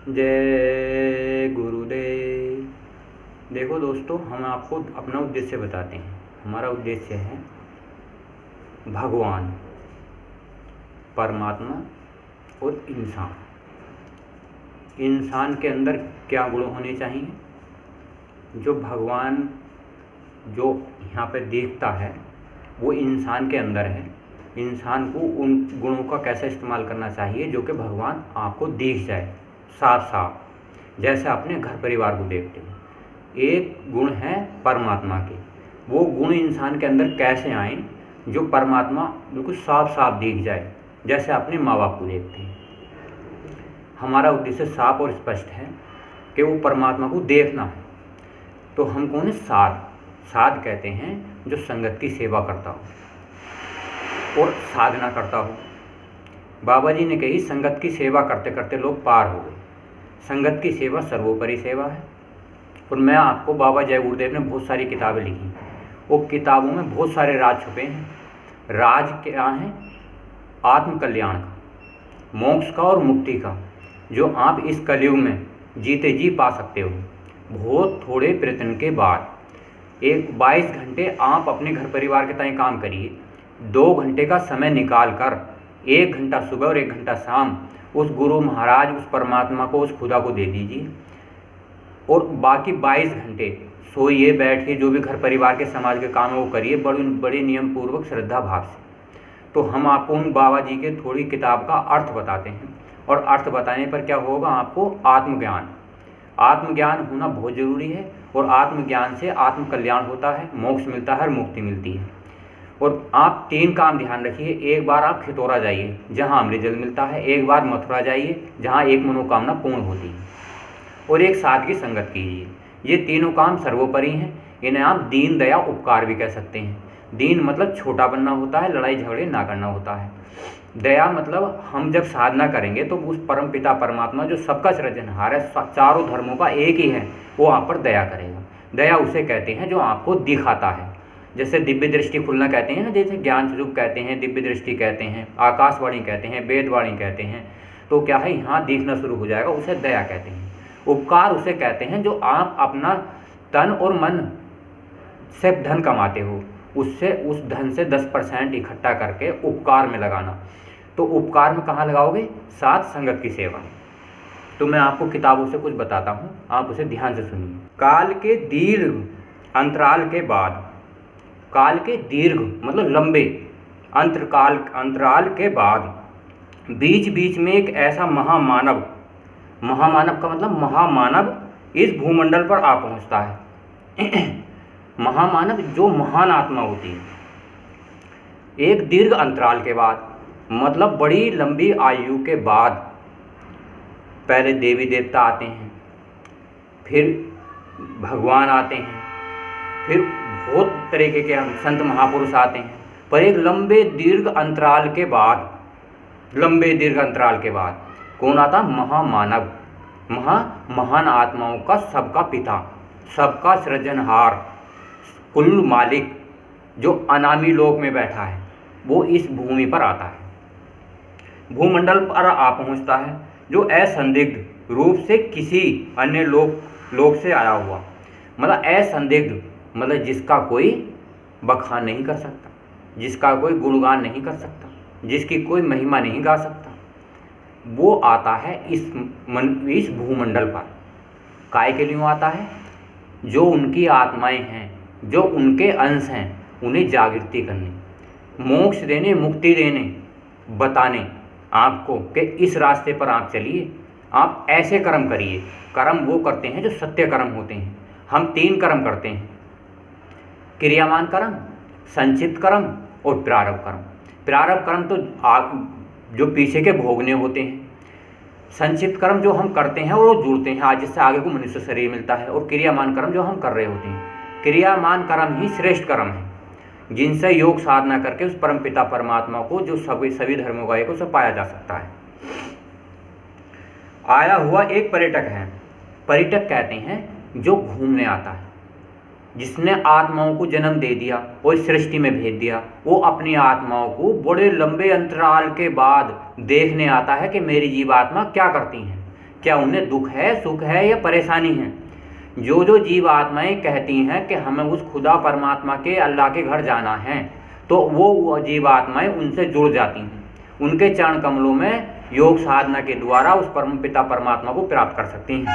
जय गुरुदेव। देखो दोस्तों, हम आपको अपना उद्देश्य बताते हैं। हमारा उद्देश्य है भगवान, परमात्मा और इंसान। इंसान के अंदर क्या गुण होने चाहिए? जो भगवान जो यहाँ पे देखता है वो इंसान के अंदर है। इंसान को उन गुणों का कैसे इस्तेमाल करना चाहिए जो कि भगवान आपको दिख जाए साफ साफ, जैसे अपने घर परिवार को देखते हैं। एक गुण है परमात्मा के, वो गुण इंसान के अंदर कैसे आए जो परमात्मा बिल्कुल साफ साफ दिख जाए, जैसे अपने माँ बाप को देखते हैं। हमारा उद्देश्य साफ और स्पष्ट है कि वो परमात्मा को देखना है। तो हम कौन है? साध। साध कहते हैं जो संगत की सेवा करता हो और साधना करता हो। बाबा जी ने कही संगत की सेवा करते करते लोग पार हो गए। संगत की सेवा सर्वोपरि सेवा है। और मैं आपको, बाबा जय गुरुदेव ने बहुत सारी किताबें लिखी, वो किताबों में बहुत सारे राज छुपे हैं। राज क्या है? आत्मकल्याण का, मोक्ष का और मुक्ति का, जो आप इस कलयुग में जीते जी पा सकते हो। बहुत थोड़े प्रयत्न के बाद 22 घंटे आप अपने घर परिवार के ताई काम करिए। 2 घंटे का समय निकाल कर 1 घंटा सुबह और 1 घंटा शाम उस गुरु महाराज, उस परमात्मा को, उस खुदा को दे दीजिए। और बाकी 22 घंटे सोइए, बैठिए, जो भी घर परिवार के समाज के काम है वो करिए बड़े नियम पूर्वक श्रद्धा भाव से। तो हम आपको उन बाबा जी के थोड़ी किताब का अर्थ बताते हैं, और अर्थ बताने पर क्या होगा? आपको आत्मज्ञान। आत्मज्ञान होना बहुत ज़रूरी है, और आत्मज्ञान से आत्मकल्याण होता है, मोक्ष मिलता है और मुक्ति मिलती है। और आप 3 काम ध्यान रखिए। एक बार आप खितौरा जाइए जहाँ अमृत जल मिलता है, एक बार मथुरा जाइए जहाँ एक मनोकामना पूर्ण होती है, और एक साध की संगत कीजिए। ये तीनों काम सर्वोपरि हैं। इन्हें आप दीन दया उपकार भी कह सकते हैं। दीन मतलब छोटा बनना होता है, लड़ाई झगड़े ना करना होता है। दया मतलब हम जब साधना करेंगे तो उस परम पिता परमात्मा जो सबका सृजनहार है, चारों धर्मों का एक ही है, वो आप पर दया करेगा। दया उसे कहते हैं जो आपको दिखाता है। जैसे दिव्य दृष्टि खुलना कहते हैं ना, जैसे ज्ञान स्वरूप कहते हैं, दिव्य दृष्टि कहते हैं, आकाशवाणी कहते हैं, वेदवाणी कहते हैं। तो क्या है, यहाँ दिखना शुरू हो जाएगा, उसे दया कहते हैं। उपकार उसे कहते हैं जो आप अपना तन और मन से धन कमाते हो, उससे उस धन से 10% इकट्ठा करके उपकार में लगाना। तो उपकार में कहाँ लगाओगे? साथ संगत की सेवा। तो मैं आपको किताबों से कुछ बताता हूँ, आप उसे ध्यान से सुनिए। काल के दीर्घ अंतराल के बाद, काल के दीर्घ मतलब लंबे अंतराल के बाद बीच बीच में एक ऐसा महामानव, महामानव का मतलब महामानव इस भूमंडल पर आ पहुंचता है। महामानव जो महान आत्मा होती है। एक दीर्घ अंतराल के बाद मतलब बड़ी लंबी आयु के बाद पहले देवी देवता आते हैं, फिर भगवान आते हैं, फिर बहुत तरीके के हम संत महापुरुष आते हैं। पर एक लंबे दीर्घ अंतराल के बाद, लंबे दीर्घ अंतराल के बाद कौन आता? महामानव। महान आत्माओं का सबका पिता, सबका सृजनहार, कुल मालिक, जो अनामी लोक में बैठा है, वो इस भूमि पर आता है, भूमंडल पर आ पहुंचता है, जो असंदिग्ध रूप से किसी अन्य लोक से आया हुआ। मतलब असंदिग्ध मतलब जिसका कोई बखान नहीं कर सकता, जिसका कोई गुणगान नहीं कर सकता, जिसकी कोई महिमा नहीं गा सकता, वो आता है इस भूमंडल पर। काय के लिए आता है? जो उनकी आत्माएं हैं, जो उनके अंश हैं, उन्हें जागृति करने, मोक्ष देने, मुक्ति देने, बताने आपको कि इस रास्ते पर आप चलिए, आप ऐसे कर्म करिए। कर्म वो करते हैं जो सत्य कर्म होते हैं। हम 3 कर्म करते हैं: क्रियामान कर्म, संचित कर्म और प्रारब्ध कर्म। प्रारब्ध कर्म तो जो पीछे के भोगने होते हैं। संचित कर्म जो हम करते हैं वो जुड़ते हैं आज, जिससे आगे को मनुष्य शरीर मिलता है। और क्रियामान कर्म जो हम कर रहे होते हैं। क्रियामान कर्म ही श्रेष्ठ कर्म है, जिनसे योग साधना करके उस परम पिता परमात्मा को, जो सभी धर्मों का एक, उसे पाया जा सकता है। आया हुआ एक पर्यटक है। पर्यटक कहते हैं जो घूमने आता है, जिसने आत्माओं को जन्म दे दिया और इस सृष्टि में भेज दिया। वो अपनी आत्माओं को बड़े लंबे अंतराल के बाद देखने आता है कि मेरी जीवात्मा क्या करती हैं, क्या उन्हें दुख है, सुख है या परेशानी है? जो जो जीव आत्माएँ कहती हैं कि हमें उस खुदा परमात्मा के, अल्लाह के घर जाना है, तो वो जीव आत्माएँ उनसे जुड़ जाती हैं, उनके चरण कमलों में योग साधना के द्वारा उस परम पिता परमात्मा को प्राप्त कर सकती हैं।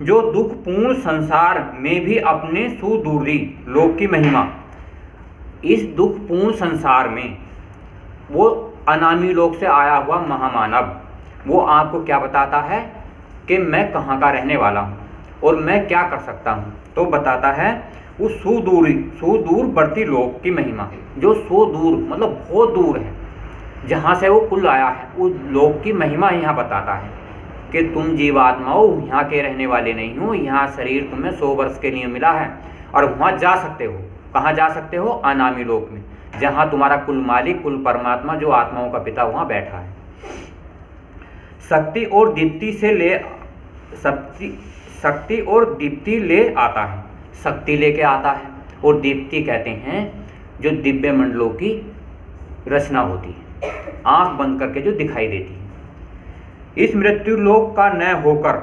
जो दुखपूर्ण संसार में भी अपने सुदूरी लोक की महिमा, इस दुखपूर्ण संसार में वो अनामी लोक से आया हुआ महामानव, वो आपको क्या बताता है कि मैं कहाँ का रहने वाला हूँ और मैं क्या कर सकता हूँ। तो बताता है उस सुदूरवर्ती लोक की महिमा, जो सुदूर मतलब बहुत दूर है, जहाँ से वो कुल आया है, उस लोक की महिमा यहाँ बताता है कि तुम जीवात्माओं यहाँ के रहने वाले नहीं हो, यहाँ शरीर तुम्हें 100 वर्ष के लिए मिला है और वहाँ जा सकते हो। कहाँ जा सकते हो? अनामी लोक में, जहाँ तुम्हारा कुल मालिक, कुल परमात्मा, जो आत्माओं का पिता, वहाँ बैठा है। शक्ति और दीप्ति ले आता है, शक्ति लेके आता है, और दीप्ति कहते हैं जो दिव्य मंडलों की रचना होती है, आंख बंद करके जो दिखाई देती है। इस मृत्यु लोक का न होकर,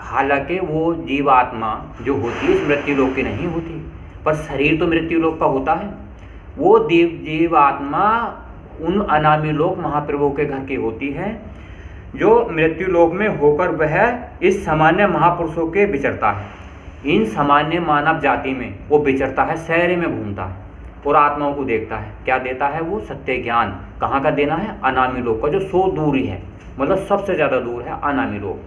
हालांकि वो जीवात्मा जो होती है इस मृत्यु लोक की नहीं होती, पर शरीर तो मृत्यु लोक का होता है। वो जीवात्मा उन अनामी लोक महाप्रभु के घर की होती है, जो मृत्यु लोक में होकर वह इस सामान्य महापुरुषों के विचरता है। इन सामान्य मानव जाति में वो विचरता है, शहर में घूमता है और आत्माओं को देखता है। क्या देता है वो? सत्य ज्ञान। कहाँ का देना है? अनामी लोक का, जो 100 दूरी है, मतलब सबसे ज़्यादा दूर है अनामी लोक।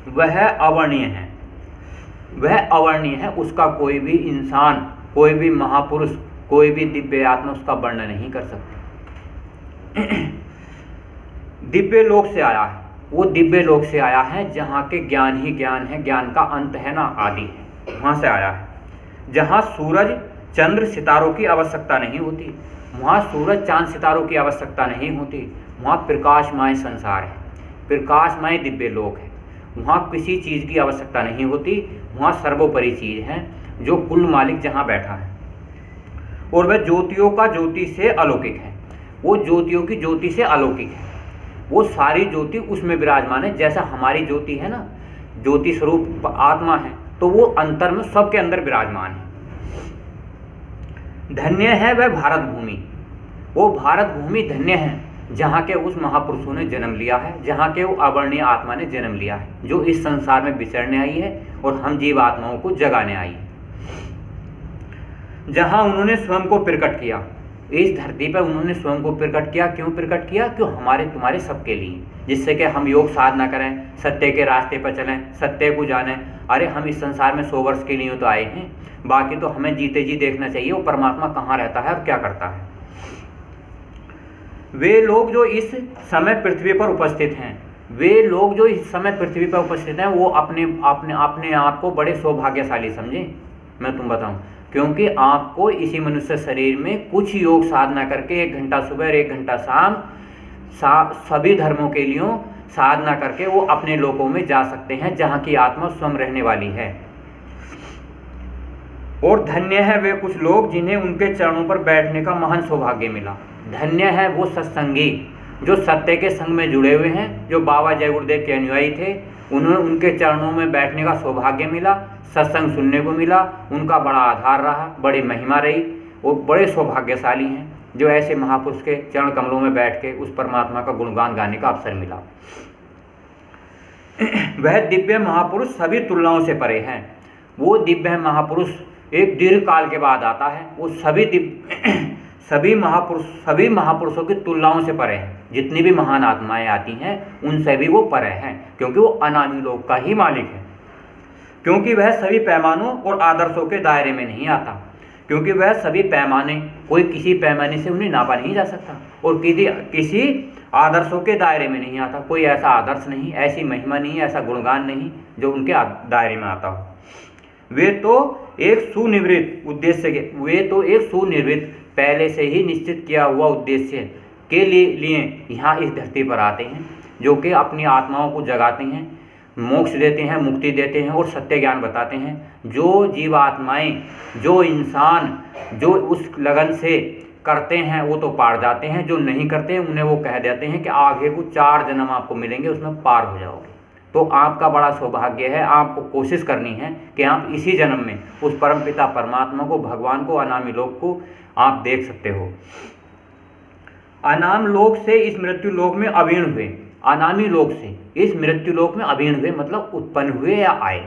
वह अवर्णीय है, वह अवर्णीय है, उसका कोई भी इंसान, कोई भी महापुरुष, कोई भी दिव्य आत्मा उसका वर्णन नहीं कर सकते। दिव्य लोक से आया है, वो दिव्य लोक से आया है जहाँ के ज्ञान ही ज्ञान है, ज्ञान का अंत है ना आदि है, वहाँ से आया है। जहाँ सूरज चंद्र सितारों की आवश्यकता नहीं होती, वहाँ सूरज चांद सितारों की आवश्यकता नहीं होती, वहाँ प्रकाशमय संसार है, प्रकाशमय दिव्य लोक है, वहाँ किसी चीज़ की आवश्यकता नहीं होती, वहाँ सर्वोपरि चीज़ है, जो कुल मालिक जहाँ बैठा है। और वह ज्योतियों का ज्योति से अलौकिक है, वो ज्योतियों की ज्योति से अलौकिक है, वो सारी ज्योति उसमें विराजमान है। जैसा हमारी ज्योति है ना, ज्योति स्वरूप आत्मा है, तो वो अंतर में सबके अंदर विराजमान है। धन्य है वह भारत भूमि, वो भारत भूमि धन्य है जहाँ के उस महापुरुषों ने जन्म लिया है, जहाँ के वो अवर्णीय आत्मा ने जन्म लिया है, जो इस संसार में विचरने आई है और हम जीव आत्माओं को जगाने आई है। जहाँ उन्होंने स्वयं को प्रकट किया, इस धरती पर उन्होंने स्वयं को प्रकट किया। क्यों प्रकट किया? क्यों? हमारे तुम्हारे सबके लिए, जिससे कि हम योग साधना करें, सत्य के रास्ते पर चलें, सत्य को जानें। अरे हम इस संसार में 100 वर्ष के लिए तो आए हैं, बाकी तो हमें जीते जी देखना चाहिए वो परमात्मा कहाँ रहता है और क्या करता है। वे लोग जो इस समय पृथ्वी पर उपस्थित हैं, वे लोग जो इस समय पृथ्वी पर उपस्थित हैं, वो अपने आप को बड़े सौभाग्यशाली समझें। मैं तुम बताऊं, क्योंकि आपको इसी मनुष्य शरीर में कुछ योग साधना करके 1 घंटा सुबह और 1 घंटा शाम सभी धर्मों के लिए साधना करके वो अपने लोकों में जा सकते हैं, जहाँ की आत्मा स्वयं रहने वाली है। और धन्य है वे कुछ लोग जिन्हें उनके चरणों पर बैठने का महान सौभाग्य मिला। धन्य है वो सत्संगी जो सत्य के संग में जुड़े हुए हैं, जो बाबा जय गुरुदेव के अनुयायी थे, उन्होंने उनके चरणों में बैठने का सौभाग्य मिला, सत्संग सुनने को मिला, उनका बड़ा आधार रहा, बड़ी महिमा रही। वो बड़े सौभाग्यशाली हैं जो ऐसे महापुरुष के चरण कमलों में बैठ के उस परमात्मा का गुणगान गाने का अवसर मिला। वह दिव्य महापुरुष सभी तुलनाओं से परे हैं। वो दिव्य महापुरुष एक दीर्घ काल के बाद आता है। वो सभी महापुरुषों की तुलनाओं से परे हैं। जितनी भी महान आत्माएं आती हैं उनसे भी वो परे हैं, क्योंकि वो अनामी लोक का ही मालिक है। क्योंकि वह सभी पैमानों और आदर्शों के दायरे में नहीं आता, क्योंकि वह सभी पैमाने, कोई किसी पैमाने से उन्हें नापा नहीं जा सकता, और किसी आदर्शों के दायरे में नहीं आता। कोई ऐसा आदर्श नहीं, ऐसी महिमा नहीं, ऐसा गुणगान नहीं जो उनके दायरे में आता हो। वे तो एक सुनिर्मित पहले से ही निश्चित किया हुआ उद्देश्य के लिए यहाँ इस धरती पर आते हैं, जो कि अपनी आत्माओं को जगाते हैं, मोक्ष देते हैं, मुक्ति देते हैं और सत्य ज्ञान बताते हैं। जो जीवात्माएं, जो इंसान जो उस लगन से करते हैं वो तो पार जाते हैं, जो नहीं करते हैं उन्हें वो कह देते हैं कि आगे को 4 जन्म आपको मिलेंगे, उसमें पार हो जाओगे। तो आपका बड़ा सौभाग्य है, आपको कोशिश करनी है कि आप इसी जन्म में उस परमपिता परमात्मा को, भगवान को, अनामी लोक को आप देख सकते हो। अनाम लोक से इस मृत्यु लोक में अवीर्ण हुए, अनामी लोक से इस मृत्यु लोक में अवीर्ण हुए मतलब उत्पन्न हुए या आए।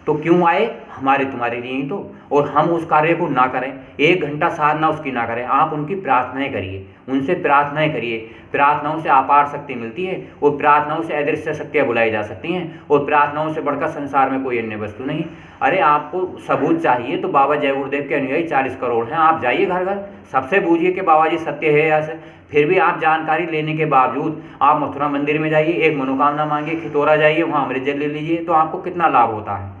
तो क्यों आए? हमारे तुम्हारे लिए ही तो। और हम उस कार्य को ना करें, 1 घंटा साधना उसकी ना करें, आप उनकी प्रार्थनाएं करिए, उनसे प्रार्थनाएं करिए। प्रार्थनाओं से अपार शक्ति मिलती है और प्रार्थनाओं से अदृश्य शक्तियाँ बुलाई जा सकती हैं, और प्रार्थनाओं से बढ़कर संसार में कोई अन्य वस्तु नहीं। अरे आपको सबूत चाहिए तो बाबा जय गुरुदेव के अनुयायी 40 करोड़ हैं, आप जाइए घर घर, सबसे पूछिए कि बाबा जी सत्य है या सत्य। फिर भी आप जानकारी लेने के बावजूद आप मथुरा मंदिर में जाइए, एक मनोकामना मांगिए, खितौरा जाइए, वहाँ अमृत जल ले लीजिए, तो आपको कितना लाभ होता है।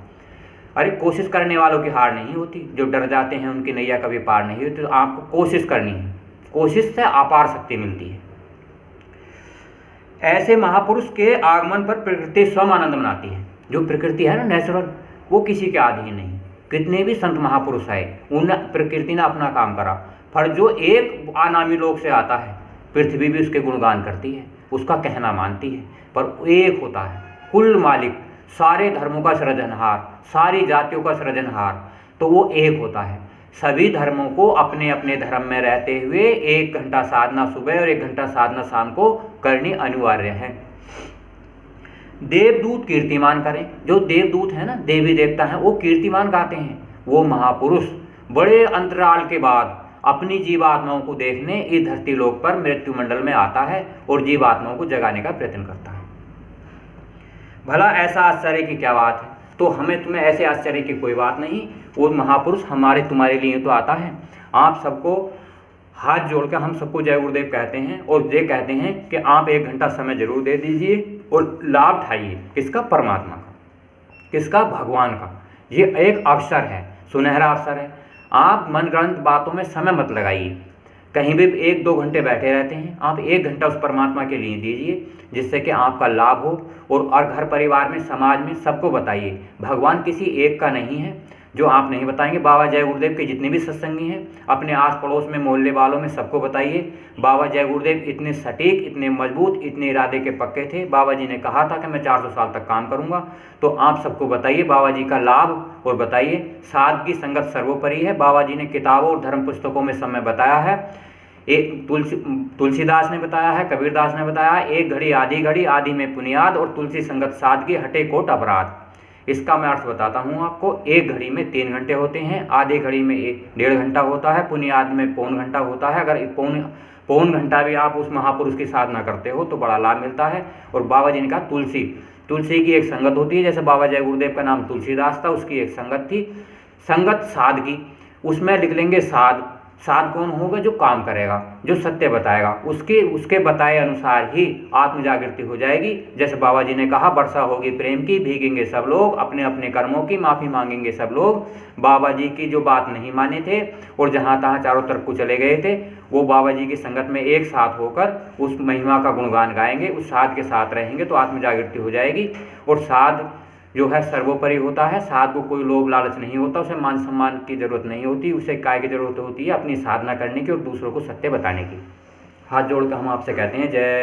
अरे कोशिश करने वालों की हार नहीं होती, जो डर जाते हैं उनकी नैया कभी पार नहीं होती। तो आपको कोशिश करनी है, कोशिश से अपार शक्ति मिलती है। ऐसे महापुरुष के आगमन पर प्रकृति स्वयं आनंद मनाती है। जो प्रकृति है ना नेचुरल, वो किसी के अधीन नहीं। कितने भी संत महापुरुष आए, उन प्रकृति ने अपना काम करा, पर जो एक अनामी लोक से आता है, पृथ्वी भी उसके गुणगान करती है, उसका कहना मानती है। पर एक होता है कुल मालिक, सारे धर्मों का सृजनहार, सारी जातियों का सृजनहार, तो वो एक होता है। सभी धर्मों को अपने अपने धर्म में रहते हुए 1 घंटा साधना सुबह और 1 घंटा साधना शाम को करनी अनिवार्य है। देवदूत कीर्तिमान करें, जो देवदूत है ना, देवी देवता हैं, वो कीर्तिमान गाते हैं। वो महापुरुष बड़े अंतराल के बाद अपनी जीवात्माओं को देखने इस धरती लोक पर मृत्यु मंडल में आता है और जीवात्माओं को जगाने का प्रयत्न करता है। भला ऐसा आश्चर्य की क्या बात है? तो हमें तुम्हें ऐसे आश्चर्य की कोई बात नहीं। वो महापुरुष हमारे तुम्हारे लिए तो आता है। आप सबको हाथ जोड़कर हम सबको जय गुरुदेव कहते हैं, और ये कहते हैं कि आप 1 घंटा समय जरूर दे दीजिए और लाभ उठाइए। किसका? परमात्मा का, किसका? भगवान का। ये एक अवसर है, सुनहरा अवसर है। आप मनगढ़ंत बातों में समय मत लगाइए। कहीं भी 1-2 घंटे बैठे रहते हैं, आप 1 घंटा उस परमात्मा के लिए दीजिए, जिससे कि आपका लाभ हो। और घर परिवार में, समाज में सबको बताइए। भगवान किसी एक का नहीं है जो आप नहीं बताएंगे। बाबा जय गुरुदेव के जितने भी सत्संगी हैं, अपने आस पड़ोस में, मोहल्ले वालों में सबको बताइए। बाबा जय गुरुदेव इतने सटीक, इतने मजबूत, इतने इरादे के पक्के थे। बाबा जी ने कहा था कि मैं 400 साल तक काम करूंगा। तो आप सबको बताइए बाबा जी का लाभ, और बताइए सादगी संगत सर्वोपरि है। बाबा जी ने किताबों और धर्म पुस्तकों में समय बताया है। एक तुलसीदास ने बताया है, कबीरदास ने बताया है, 1 घड़ी आधी घड़ी, आधी में पुनियाद, और तुलसी संगत सादगी, हटे कोट अपराध। इसका मैं अर्थ बताता हूँ आपको। 1 घड़ी में 3 घंटे होते हैं, आधी घड़ी में 1.5 घंटा होता है, पुनियाद में 1.25 घंटा होता है। अगर पौन घंटा भी आप उस महापुरुष की साधना करते हो तो बड़ा लाभ मिलता है। और बाबा जी ने कहा तुलसी की एक संगत होती है। जैसे बाबा जय गुरुदेव का नाम तुलसीदास था, उसकी एक संगत थी, संगत सादगी। उसमें लिख लेंगे साध कौन होगा? जो काम करेगा, जो सत्य बताएगा, उसके बताए अनुसार ही आत्म जागृति हो जाएगी। जैसे बाबा जी ने कहा, वर्षा होगी प्रेम की, भीगेंगे सब लोग, अपने अपने कर्मों की माफ़ी मांगेंगे सब लोग। बाबा जी की जो बात नहीं माने थे और जहाँ तहाँ चारों तरफ को चले गए थे, वो बाबा जी की संगत में एक साथ होकर उस महिमा का गुणगान गाएंगे, उस साध के साथ रहेंगे, तो आत्म जागृति हो जाएगी। और साध जो है सर्वोपरि होता है। साध को कोई लोभ लालच नहीं होता, उसे मान सम्मान की जरूरत नहीं होती, उसे काय की जरूरत होती है अपनी साधना करने की और दूसरों को सत्य बताने की। हाथ जोड़कर हम आपसे कहते हैं जय